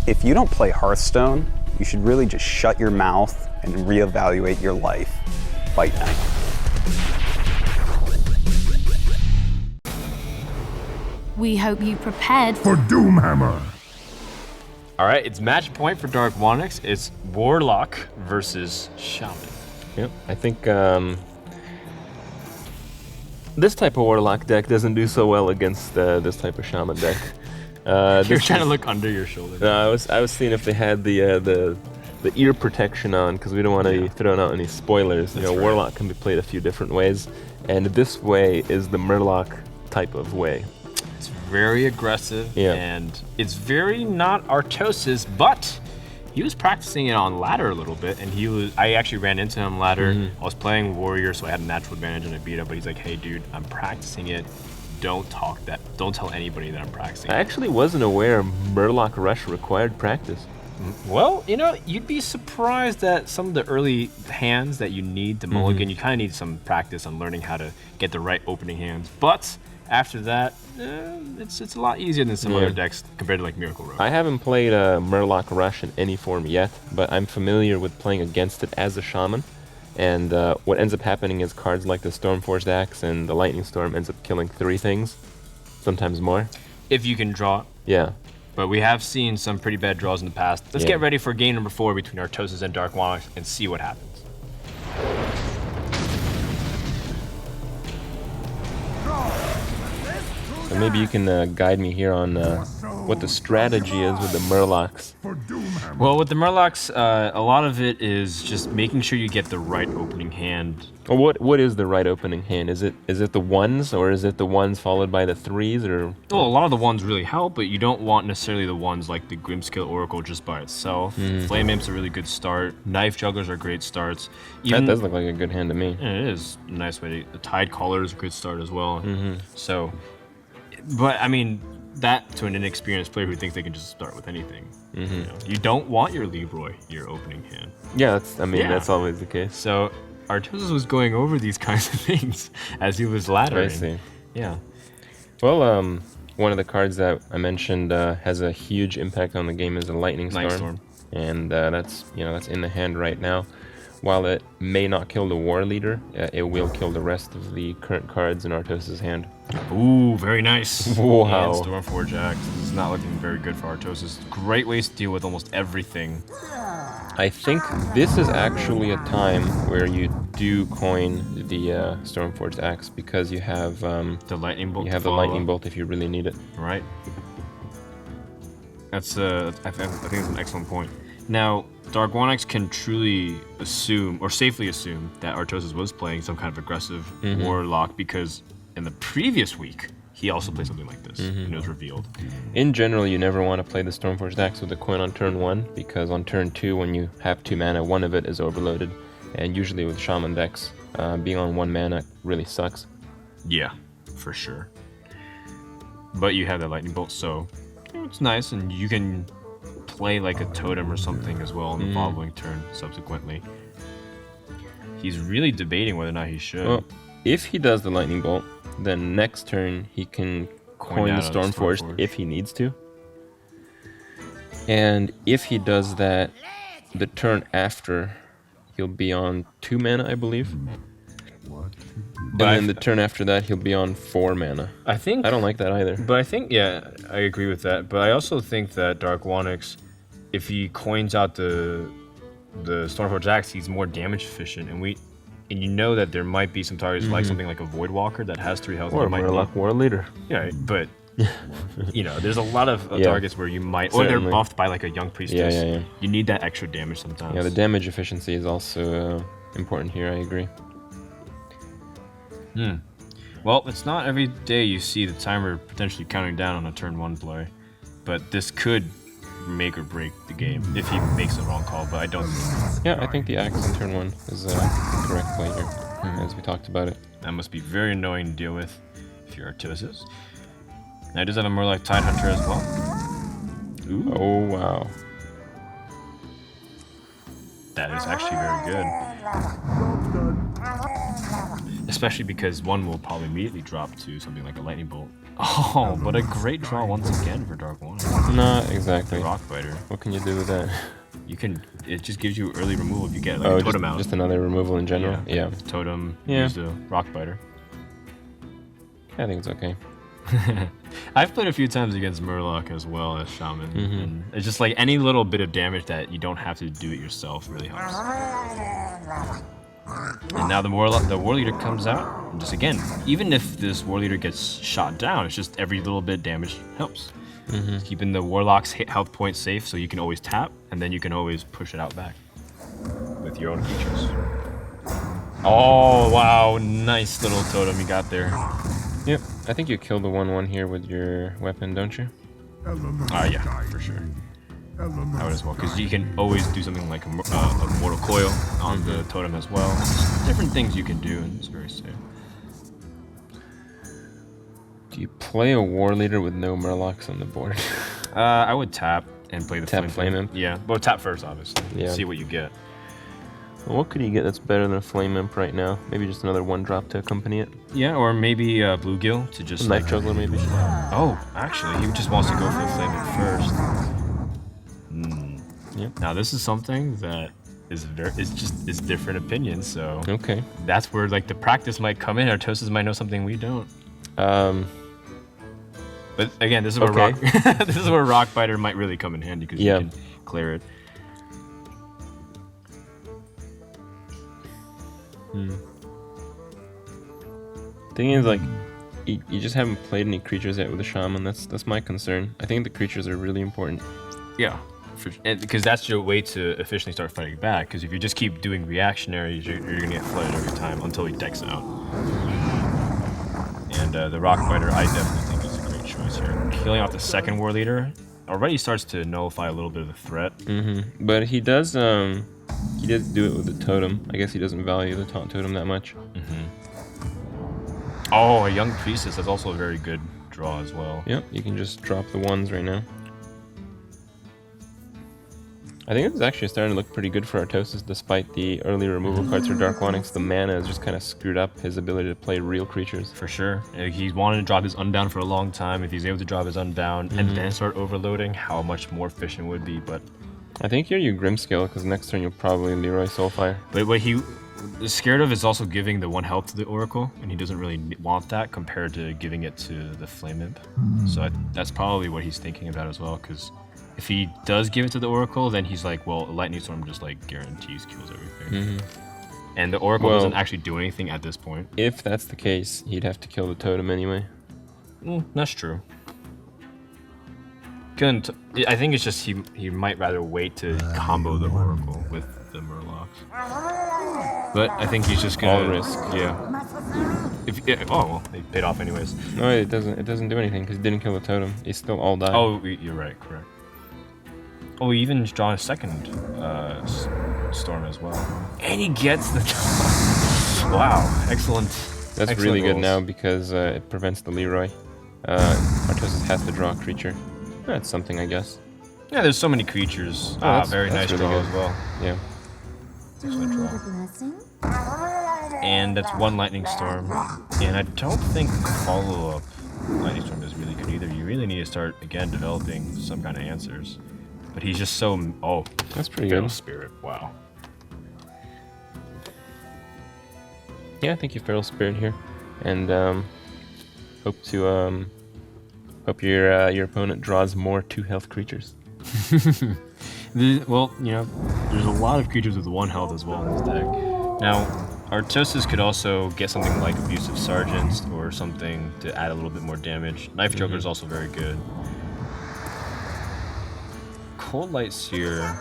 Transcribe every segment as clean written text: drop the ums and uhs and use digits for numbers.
If you don't play Hearthstone, you should really just shut your mouth and reevaluate your life. Fight night. We hope you prepared For Doomhammer! All right, it's match point for Darkwonyx. It's Warlock versus Shaman. Yep, I think this type of Warlock deck doesn't do so well against this type of Shaman deck. You're trying to look under your shoulder. No, I was seeing if they had the ear protection on, because we don't want to be throwing out any spoilers. That's right. Warlock can be played a few different ways, and this way is the Murloc type of way. It's very aggressive, Yeah. and it's very not Artosis, but he was practicing it on ladder a little bit, and I actually ran into him ladder. I was playing Warrior, so I had a natural advantage and I beat him, but he's like, hey dude, I'm practicing it. Don't tell anybody that I'm practicing. I actually wasn't aware Murloc Rush required practice. Well, you'd be surprised at some of the early hands that you need to mulligan. You kind of need some practice on learning how to get the right opening hands. But after that, it's a lot easier than some other decks compared to like Miracle Road. I haven't played Murloc Rush in any form yet, but I'm familiar with playing against it as a Shaman. And what ends up happening is cards like the Stormforged Axe and the Lightning Storm ends up killing 3 things, sometimes more. If you can draw it. Yeah. But we have seen some pretty bad draws in the past. Let's get ready for game number 4 between Artosis and Darkwonyx and see what happens. So maybe you can guide me here on what the strategy is with the Murlocs. Well, with the Murlocs, a lot of it is just making sure you get the right opening hand. Well, what is the right opening hand? Is it the 1s, or is it the 1s followed by the 3s, or? Well, a lot of the 1s really help, but you don't want necessarily the 1s like the Grimskill Oracle just by itself. Flame Imp's a really good start. Knife Jugglers are great starts. That does look like a good hand to me. Yeah, it is a nice way. The Tide Caller is a good start as well. So, but I mean, that to an inexperienced player who thinks they can just start with anything. You don't want your Leroy, your opening hand. Yeah, that's always the case. So Artosis was going over these kinds of things as he was laddering. I see. Yeah. Well, one of the cards that I mentioned has a huge impact on the game is a Lightning Storm. And that's in the hand right now. While it may not kill the War Leader, it will kill the rest of the current cards in Artosis' hand. Ooh, very nice. Wow. And Stormforged Axe. This is not looking very good for Artosis. Great ways to deal with almost everything. I think this is actually a time where you do coin the Stormforged Axe, because you have the Lightning Bolt. You have the Lightning Bolt if you really need it. Right. That's I think it's an excellent point. Now, Darkwonyx can truly assume, or safely assume, that Artosis was playing some kind of aggressive Warlock, because in the previous week, he also played something like this, and it was revealed. In general, you never want to play the Stormforged Axe with a coin on turn 1, because on turn 2, when you have 2 mana, one of it is overloaded. And usually with Shaman decks, being on 1 mana really sucks. Yeah, for sure. But you have that Lightning Bolt, so it's nice, and you can play like a totem or something as well in the following turn subsequently. He's really debating whether or not he should. Well, if he does the Lightning Bolt, then next turn he can coin the Stormforged if he needs to. And if he does that, the turn after, he'll be on 2 mana, I believe. And then the turn after that, he'll be on 4 mana. I don't like that either. But I think, yeah, I agree with that. But I also think that Darkwonyx, if he coins out the Stormforged Axe, he's more damage efficient, and you know that there might be some targets like something like a Voidwalker that has 3 health. Or a Murloc War Leader. Yeah, but there's a lot of targets where you might, or they're buffed by like a Young Priestess. Yeah. You need that extra damage sometimes. Yeah, the damage efficiency is also important here. I agree. Well, it's not every day you see the timer potentially counting down on a turn 1 play, but this could make or break the game if he makes the wrong call, but I don't think. Yeah, I think the Axe in turn 1 is the correct play here, as we talked about it. That must be very annoying to deal with if you're Artosis. Now he does have a more like Tide Hunter as well. Ooh. Oh, wow. That is actually very good. Especially because one will probably immediately drop to something like a lightning bolt. Oh, but a great draw once again for Darkwonyx. Not exactly. Rockbiter. What can you do with that? You can. It just gives you early removal if you get like a totem out. Just another removal in general. Yeah. With totem. Yeah. Use the Rockbiter. I think it's okay. I've played a few times against Murloc as well as Shaman, and it's just like any little bit of damage that you don't have to do it yourself really helps. And now the war leader comes out, and just again, even if this war leader gets shot down, it's just every little bit damage helps. Keeping the warlock's health points safe, so you can always tap, and then you can always push it out back with your own creatures. Oh wow, nice little totem you got there. Yep, I think you kill the 1/1 here with your weapon, don't you? Yeah, for sure. I would as well, because you can always do something like a Mortal Coil on the totem as well. Just different things you can do, and it's very safe. Do you play a war leader with no Murlocs on the board? I would tap and play the Flame Imp. Yeah, well, tap first, obviously. Yeah. See what you get. Well, what could you get that's better than a Flame Imp right now? Maybe just another 1-drop to accompany it? Yeah, or maybe Bluegill to just... Knife Juggler, maybe? Oh, actually, he just wants to go for the Flame Imp first. Yep. Now, this is something that is it's different opinions, so... Okay. That's where, like, the practice might come in. Artosis might know something we don't. But again, this is where this is where Rockbiter might really come in handy, because you can clear it. Thing is, like, you just haven't played any creatures yet with a shaman. That's my concern. I think the creatures are really important. Yeah, because that's your way to efficiently start fighting back. Because if you just keep doing reactionaries, you're gonna get flooded every time until he decks out. And the Rockbiter, I definitely think is a great choice here. Killing off the second war leader already starts to nullify a little bit of the threat. But he does do it with the totem. I guess he doesn't value the taunt totem that much. Oh, a Young Priestess, that's also a very good draw as well. Yep, you can just drop the 1s right now. I think it's actually starting to look pretty good for Artosis, despite the early removal cards for Darkwonyx. The mana has just kind of screwed up his ability to play real creatures. For sure. He's wanted to drop his Unbound for a long time. If he's able to drop his Unbound and then start overloading, how much more efficient would be. But I think here you Grimscale, because next turn you'll probably Leroy Soulfire. But what he is scared of is also giving the 1 health to the Oracle, and he doesn't really want that compared to giving it to the Flame Imp. So that's probably what he's thinking about as well, because if he does give it to the Oracle, then he's like, well, Lightning Storm just like guarantees kills everything. And the Oracle doesn't actually do anything at this point. If that's the case, he'd have to kill the totem anyway. That's true. I think it's just he might rather wait to combo the Oracle with the Murlocs. But I think he's just gonna all risk. Yeah. Oh well, they paid off anyways. No, it doesn't do anything because he didn't kill the totem. He still all died. Oh, you're right, correct. Oh, he even draw a second storm as well, and he gets the. Wow, excellent. That's really good now because it prevents the Leroy. Artosis has to draw a creature. That's something, I guess. Yeah, there's so many creatures. Very nice really draw good. as well. Yeah. Excellent draw. And that's 1 Lightning Storm. And I don't think follow-up Lightning Storm is really good either. You really need to start, again, developing some kind of answers. But he's just so... Oh, that's pretty Fatal good. Spirit, wow. Yeah, I think you Feral Spirit here. And hope your opponent draws more 2-health creatures. Well, you know, there's a lot of creatures with 1 health as well in this deck. Now, Artosis could also get something like Abusive Sergeant or something to add a little bit more damage. Knife Juggler is also very good. Cold Light Seer.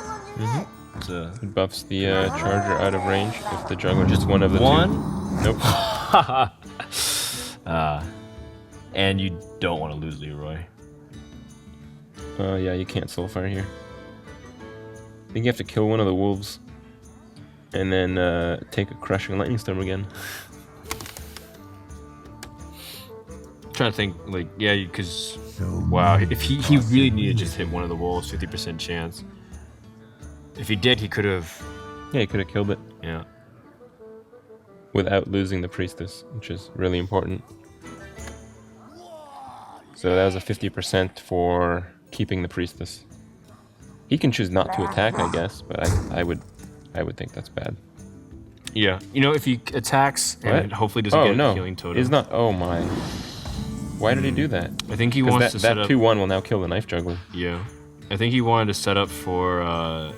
It buffs the charger out of range if the juggler just one of the 1? two. Nope. And you don't want to lose Leroy. Yeah, you can't Soulfire here. I think you have to kill one of the wolves. And then take a Crushing Lightning Storm again. I'm trying to think, like, yeah, because, wow, if he really needed to just hit one of the wolves, 50% chance. If he did, he could have... Yeah, he could have killed it. Yeah. without losing the priestess, which is really important. So that was a 50% for keeping the priestess. He can choose not to attack, I guess, but I would think that's bad. Yeah. You know, if he attacks and hopefully doesn't get a healing totem. It's not. Oh my. Why did he do that? I think he wants to set up. That 2/1 will now kill the knife juggler. Yeah. I think he wanted to set up for a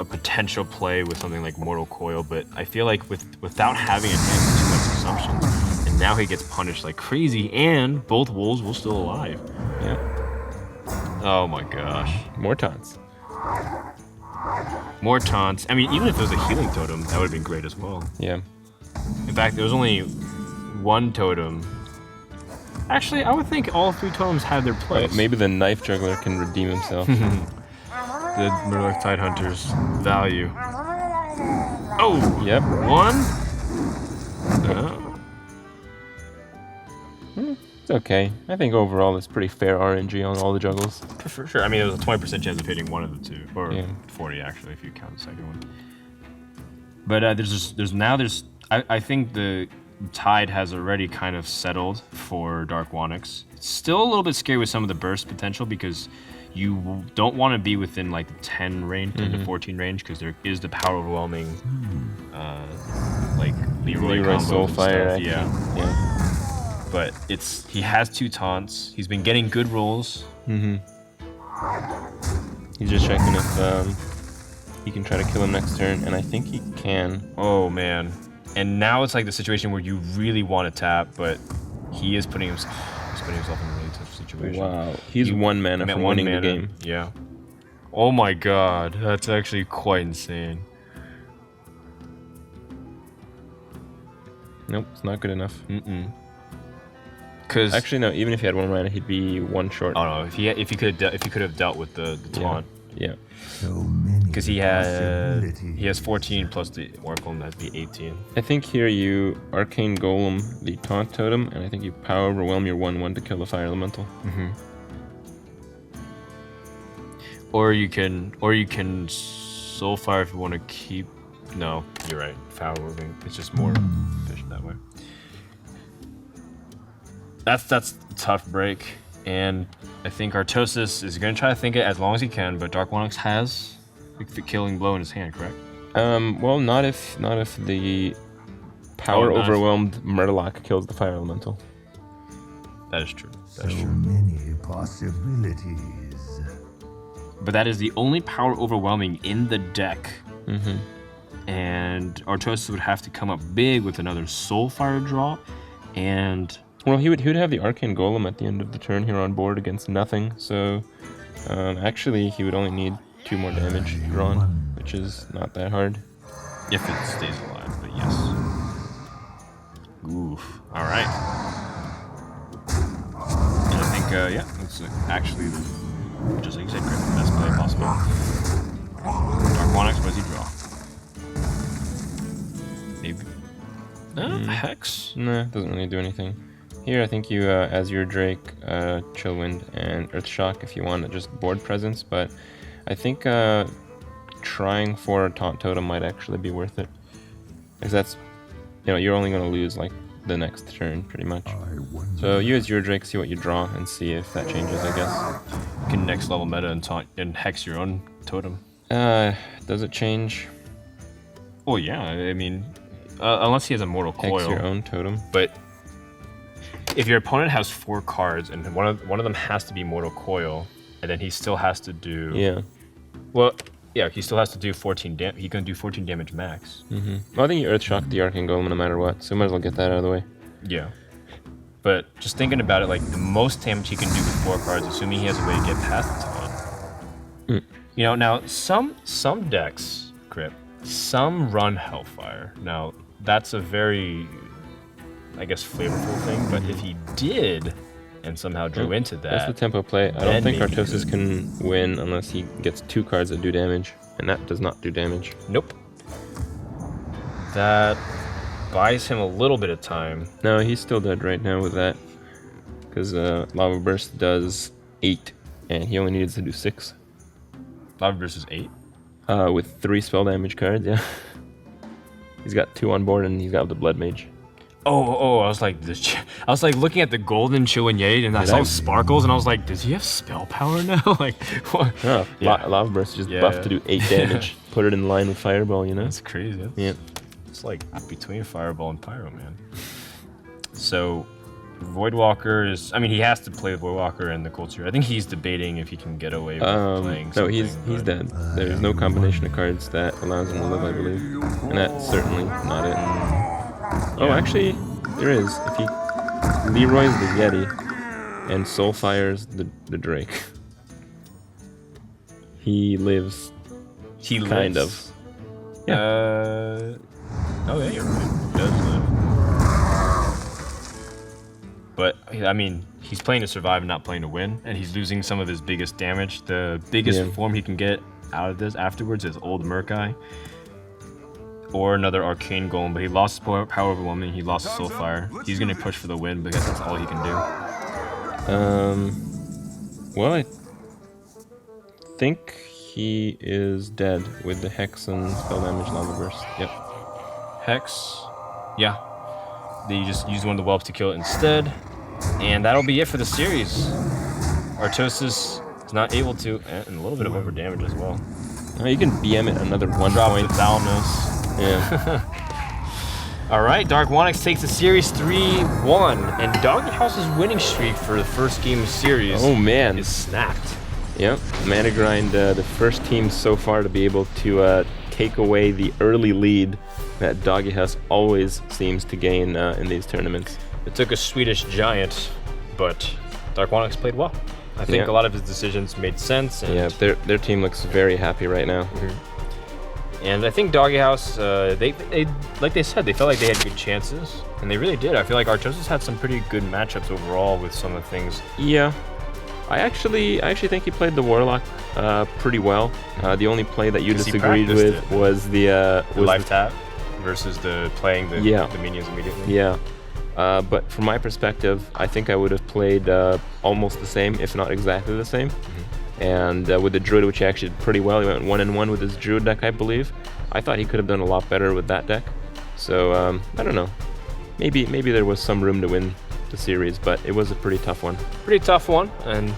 potential play with something like Mortal Coil, but I feel like without having advanced too much assumptions, and now he gets punished like crazy, and both wolves will still alive. Yeah. Oh my gosh. More taunts. More taunts. I mean, even if it was a healing totem, that would have been great as well. Yeah. In fact, there was only one totem. Actually, I would think all 3 totems had their place. Maybe the knife juggler can redeem himself. The Murloc Tidehunter's value. Oh! Yep. 1? It's okay. I think overall it's pretty fair RNG on all the juggles. For sure. I mean, there's a 20% chance of hitting one of the 2. Or Yeah. 40, actually, if you count the second one. But I think the tide has already kind of settled for Darkwonyx. It's still a little bit scary with some of the burst potential because you don't want to be within like the 10 range, 10 to 14 range, because there is the power overwhelming, like Leroy Soulfire. Yeah. But he has 2 taunts. He's been getting good rolls. He's just checking if he can try to kill him next turn, and I think he can. Oh man. And now it's like the situation where you really want to tap, but he is putting himself in a really tough situation. Wow. He's 1 mana from winning the game. Yeah. Oh my god, that's actually quite insane. Nope, it's not good enough. Because actually, no. Even if he had 1 mana, he'd be 1 short. Oh no, if he could have dealt with the taunt. Yeah. Because he has 14 plus the Oracle, and that'd be 18. I think here you Arcane Golem the taunt totem, and I think you power overwhelm your 1/1 to kill the fire elemental. Or you can Soulfire if you want to keep. No, you're right. Power moving. It's just more efficient that way. That's a tough break, and I think Artosis is going to try to think it as long as he can, but Darkwonyx has the killing blow in his hand, correct? Well, not if the power overwhelmed Murloc kills the fire elemental. That is true. So many possibilities. But that is the only power overwhelming in the deck. And Artosis would have to come up big with another Soulfire draw, and well, he would have the Arcane Golem at the end of the turn here on board against nothing. So actually, he would only need 2 more damage drawn, which is not that hard. If it stays alive, but yes. Oof. All right. And I think, it's actually, just like you said, Griffin, best play possible. Darkwonyx, what does he draw? Maybe. Hex? Nah, doesn't really do anything. Here, I think you, Azure Drake, Chillwind, and Earthshock if you want just board presence, but I think trying for a Taunt Totem might actually be worth it. Because that's, you're only going to lose, like, the next turn, pretty much. So you Azure Drake, see what you draw, and see if that changes, I guess. You can next level meta and hex your own totem. Does it change? Oh, yeah, I mean, unless he has a Mortal Coil. Hex your own totem? But if your opponent has 4 cards and one of them has to be Mortal Coil, and then he still has to do. Yeah. Well, yeah, he still has to do 14 damage. He can do 14 damage max. Well, I think you Earthshock the Arcane Golem no matter what, so might as well get that out of the way. Yeah. But just thinking about it, like the most damage he can do with 4 cards, assuming he has a way to get past the taunt. Now some decks, Crip, some run Hellfire. Now that's a very, I guess, flavorful thing. But if he did, and somehow drew into that, that's the tempo play. I don't think Artosis can win unless he gets 2 cards that do damage, and that does not do damage. Nope. That buys him a little bit of time. No, he's still dead right now with that, because Lava Burst does 8, and he only needs to do 6. Lava Burst is 8? With 3 spell damage cards, yeah. He's got 2 on board, and he's got the Blood Mage. Oh! I was like, looking at the golden Chillignade, and I saw sparkles, and I was like, does he have spell power now? Like, what? Oh, Lava Burst just buffed to do 8 damage. Put it in line with Fireball, you know? That's crazy. It's like between Fireball and Pyro, man. So, Voidwalker is... I mean, he has to play the Voidwalker and the Culture. I think he's debating if he can get away with playing something. No, he's dead. There's no combination of cards that allows him to live, I believe. And that's certainly not it. Oh, actually, there is. If he Leroy's the Yeti and Soulfire's the Drake. He lives. Kind of. Yeah. Oh, yeah, you're right. He does live. But, I mean, he's playing to survive and not playing to win, and he's losing some of his biggest damage. The biggest form he can get out of this afterwards is Old Murkai. Or another Arcane Golem, but he lost his power overwhelming, he lost his Soulfire. He's gonna push for the win because that's all he can do. Well, I think he is dead with the Hex and Spell Damage Lava Burst. Yep. Hex. Yeah. Then you just use one of the whelps to kill it instead. And that'll be it for the series. Artosis is not able to, and a little bit of over damage as well. You can BM it another 1 Drop point. the Thalnos. Yeah. All right, Darkwonyx takes the series 3-1, and DogeHouse's winning streak for the first game of the series is snapped. Yep, Managrind, the first team so far to be able to take away the early lead that DogeHouse always seems to gain in these tournaments. It took a Swedish giant, but Darkwonyx played well. I think a lot of his decisions made sense. And their team looks very happy right now. And I think DogeHouse, they like they said, they felt like they had good chances, and they really did. I feel like Artosis had some pretty good matchups overall with some of the things. Yeah, I actually think he played the Warlock pretty well. The only play that you disagreed with was the life tap versus the playing the minions immediately. Yeah. But from my perspective, I think I would have played almost the same, if not exactly the same. And with the Druid, which he actually did pretty well, he went 1-1 with his Druid deck, I believe. I thought he could have done a lot better with that deck. So, I don't know. Maybe there was some room to win the series, but it was a pretty tough one. Pretty tough one, and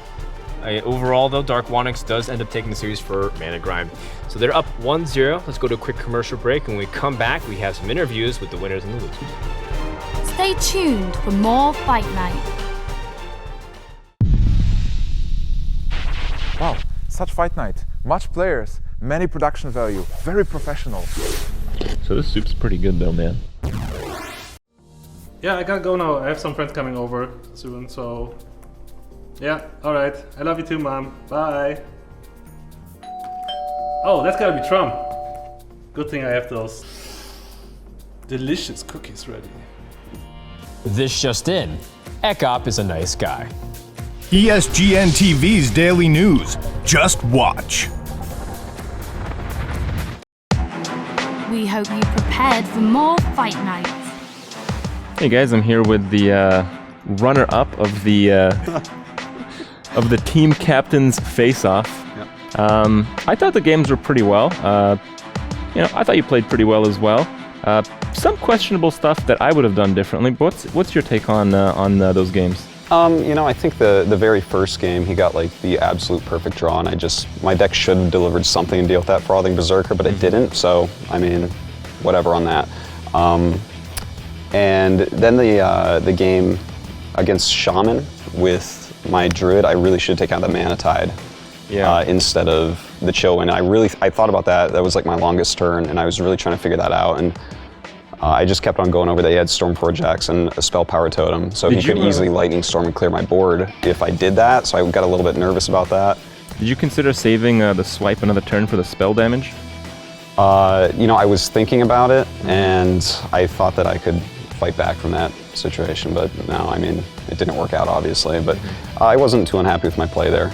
overall, though, Darkwonyx does end up taking the series for Managrind. So they're up 1-0. Let's go to a quick commercial break, and when we come back, we have some interviews with the winners and the losers. Stay tuned for more Fight Night. Wow, such fight night. Much players, many production value, very professional. So this soup's pretty good though, man. Yeah, I gotta go now. I have some friends coming over soon, so... Yeah, alright. I love you too, Mom. Bye. Oh, that's gotta be Trump. Good thing I have those delicious cookies ready. This just in, Ekop is a nice guy. ESGN TV's daily news. Just watch. We hope you prepared for more Fight Nights. Hey guys, I'm here with the runner-up of the team captain's face-off. I thought the games were pretty well. I thought you played pretty well as well. Some questionable stuff that I would have done differently. But what's your take on those games? I think the very first game, he got like the absolute perfect draw, and my deck should have delivered something to deal with that Frothing Berserker, but it didn't, so, I mean, whatever on that. And then the game against Shaman with my Druid, I really should take out the Mana Tide instead of the Chillwind. I thought about that. That was like my longest turn, and I was really trying to figure that out. And I just kept on going over that. He had Stormforge Axe and a Spell Power Totem, so he could easily Lightning Storm and clear my board if I did that, so I got a little bit nervous about that. Did you consider saving the swipe another turn for the spell damage? I was thinking about it, and I thought that I could fight back from that situation, but no, I mean, it didn't work out, obviously, but I wasn't too unhappy with my play there.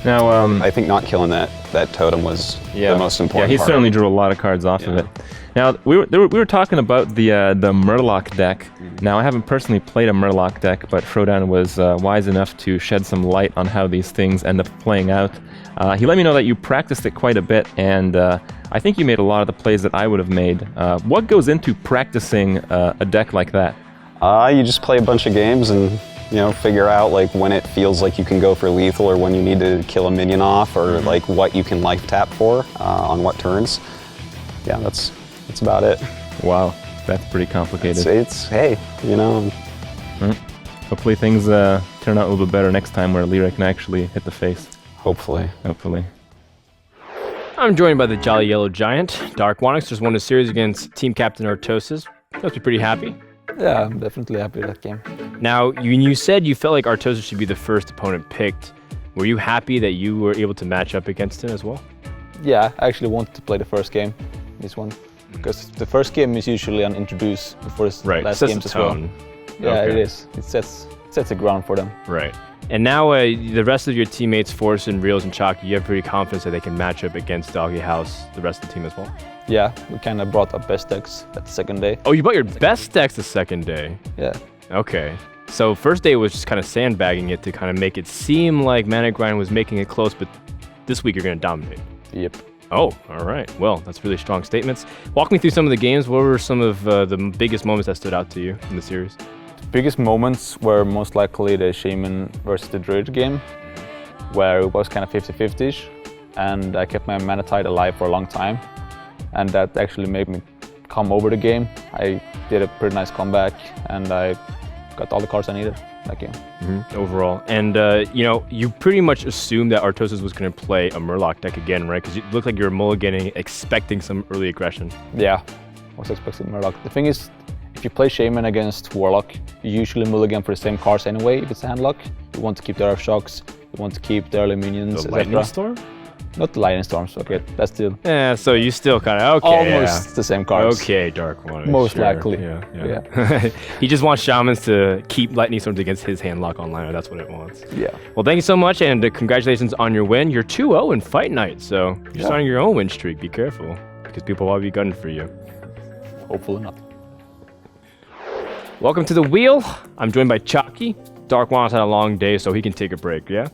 Now, I think not killing that totem was the most important he part. certainly drew a lot of cards off of it. Now, we were talking about the Murloc deck. Now, I haven't personally played a Murloc deck, but Frodan was wise enough to shed some light on how these things end up playing out. He let me know that you practiced it quite a bit, and I think you made a lot of the plays that I would have made. What goes into practicing a deck like that? You just play a bunch of games and figure out like when it feels like you can go for lethal or when you need to kill a minion off or like what you can life tap for on what turns. Yeah, that's about it. Wow, that's pretty complicated. It's hey, Hopefully things turn out a little bit better next time where Lyra can actually hit the face. Hopefully. I'm joined by the Jolly Yellow Giant. Darkwonyx just won a series against Team Captain Artosis. Must be pretty happy. Yeah, I'm definitely happy with that game. Now, you said you felt like Artosis should be the first opponent picked. Were you happy that you were able to match up against him as well? Yeah, I actually wanted to play the first game, this one. Because the first game is usually an introduce before the last games as well. Yeah, it is. It sets the ground for them. Right. And now the rest of your teammates, Force and Reels and Chalky, you have pretty confidence that they can match up against DogeHouse, the rest of the team as well? Yeah, we kind of brought our best decks that the second day. Oh, you brought your best decks the second day? Yeah. Okay. So first day was just kind of sandbagging it to kind of make it seem like Managrind was making it close, but this week you're going to dominate. Yep. Oh, all right. Well, that's really strong statements. Walk me through some of the games. What were some of the biggest moments that stood out to you in the series? The biggest moments were most likely the Shaman versus the Druid game, where it was kind of 50-50ish, and I kept my Mana Tide alive for a long time, and that actually made me come over the game. I did a pretty nice comeback, and I got all the cards I needed that game. Overall. And, you pretty much assumed that Artosis was going to play a Murloc deck again, right? Because it looked like you were mulliganing, expecting some early aggression. Yeah, I was expecting Murloc. The thing is, if you play Shaman against Warlock, you usually mulligan for the same cards anyway if it's a handlock. You want to keep the Earth Shocks, you want to keep the early minions, The etc. Lightning Storm? Not the Lightning Storms, okay, that's still... Yeah, so you still kind of, almost the same cards. Okay, Darkwonyx. Most sure. likely. Yeah. He just wants Shamans to keep Lightning Storms against his handlock online, that's what it wants. Yeah. Well, thank you so much, and congratulations on your win. You're 2-0 in Fight Night, so you're starting your own win streak. Be careful, because people will be gunning for you. Hopefully not. Welcome to the wheel. I'm joined by Chalky. Darkwonyx had a long day, so he can take a break, yeah?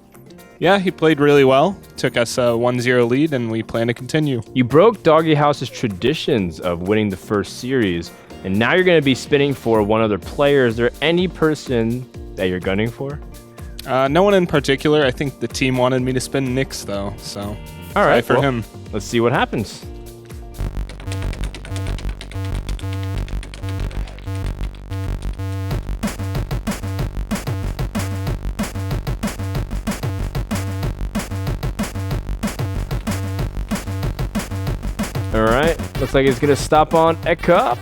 Yeah, he played really well. Took us a 1-0 lead, and we plan to continue. You broke DogeHouse's traditions of winning the first series, and now you're going to be spinning for one other player. Is there any person that you're gunning for? No one in particular. I think the team wanted me to spin Nyx, though, so all right, for him. Let's see what happens. Alright, looks like it's gonna stop on Ekop.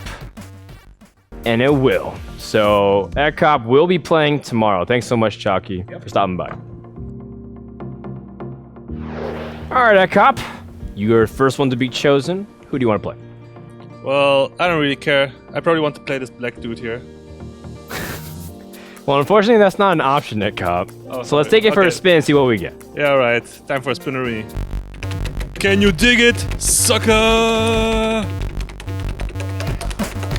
And it will. So Ekop will be playing tomorrow. Thanks so much, Chalky, for stopping by. Alright, Ekop. You're the first one to be chosen. Who do you want to play? Well, I don't really care. I probably want to play this black dude here. Well, unfortunately, that's not an option, Ekop. So let's take it for a spin and see what we get. Yeah, alright. Time for a spinnery. Can you dig it, sucker?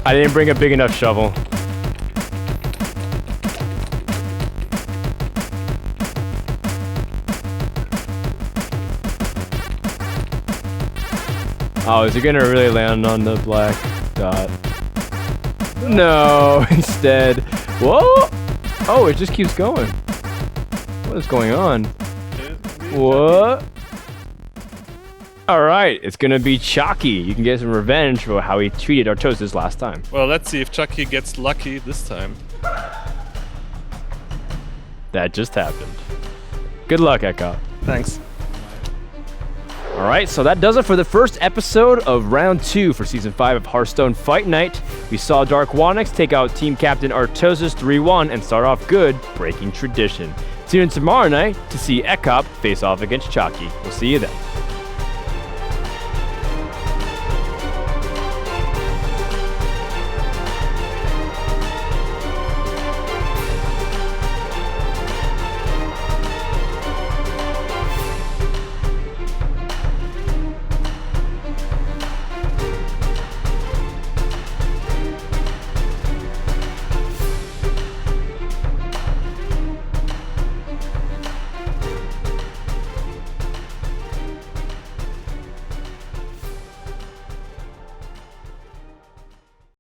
I didn't bring a big enough shovel. Oh, is he gonna really land on the black dot? No, instead. Whoa! Oh, it just keeps going. What is going on? What? Alright, it's gonna be Chalky. You can get some revenge for how he treated Artosis last time. Well, let's see if Chucky gets lucky this time. That just happened. Good luck, Ekop. Thanks. Alright, so that does it for the first episode of Round 2 for Season 5 of Hearthstone Fight Night. We saw Darkwonyx take out Team Captain Artosis 3-1 and start off good, breaking tradition. Tune in tomorrow night to see Ekop face off against Chalky. We'll see you then.